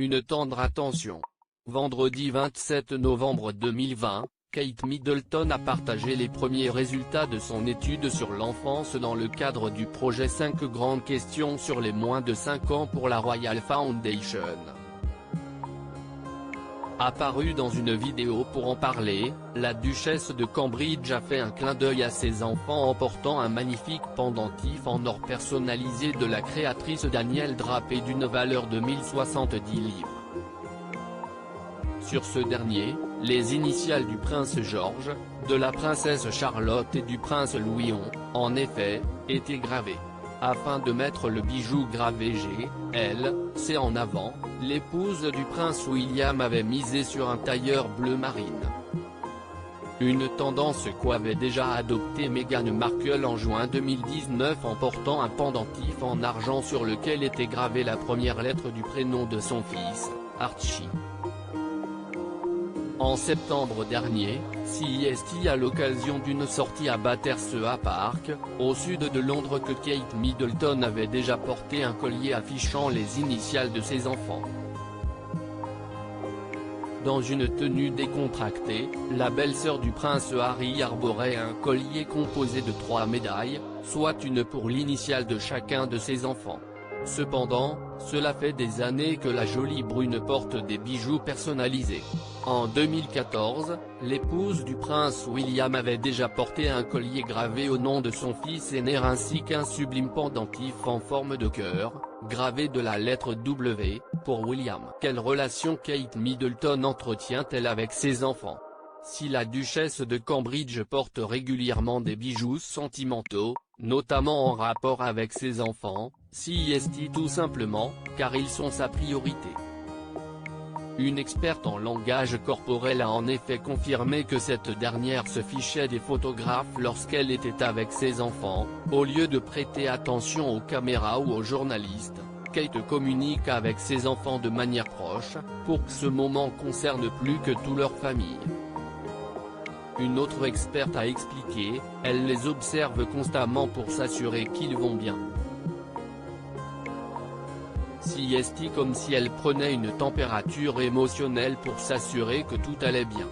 une tendre attention. Vendredi 27 novembre 2020, Kate Middleton a partagé les premiers résultats de son étude sur l'enfance dans le cadre du projet 5 grandes questions sur les moins de 5 ans pour la Royal Foundation. Apparue dans une vidéo pour en parler, la duchesse de Cambridge a fait un clin d'œil à ses enfants en portant un magnifique pendentif en or personnalisé de la créatrice Danielle drapé d'une valeur de 1070 livres. Sur ce dernier, les initiales du prince George, de la princesse Charlotte et du prince Louis ont, en effet, été gravées. Afin de mettre le bijou gravé G.L.C. en avant, l'épouse du prince William avait misé sur un tailleur bleu marine. Une tendance qu'avait déjà adoptée Meghan Markle en juin 2019 en portant un pendentif en argent sur lequel était gravée la première lettre du prénom de son fils, Archie. En septembre dernier, CEST à l'occasion d'une sortie à Battersea Park, au sud de Londres que Kate Middleton avait déjà porté un collier affichant les initiales de ses enfants. Dans une tenue décontractée, la belle-sœur du prince Harry arborait un collier composé de 3 médailles, soit une pour l'initiale de chacun de ses enfants. Cependant, cela fait des années que la jolie brune porte des bijoux personnalisés. En 2014, l'épouse du prince William avait déjà porté un collier gravé au nom de son fils aîné ainsi qu'un sublime pendentif en forme de cœur, gravé de la lettre W, pour William. Quelle relation Kate Middleton entretient-elle avec ses enfants? Si la duchesse de Cambridge porte régulièrement des bijoux sentimentaux, notamment en rapport avec ses enfants, CEST tout simplement, car ils sont sa priorité. Une experte en langage corporel a en effet confirmé que cette dernière se fichait des photographes lorsqu'elle était avec ses enfants, au lieu de prêter attention aux caméras ou aux journalistes. Kate communique avec ses enfants de manière proche, pour que ce moment concerne plus que toute leur famille. Une autre experte a expliqué, elle les observe constamment pour s'assurer qu'ils vont bien. CEST comme si elle prenait une température émotionnelle pour s'assurer que tout allait bien.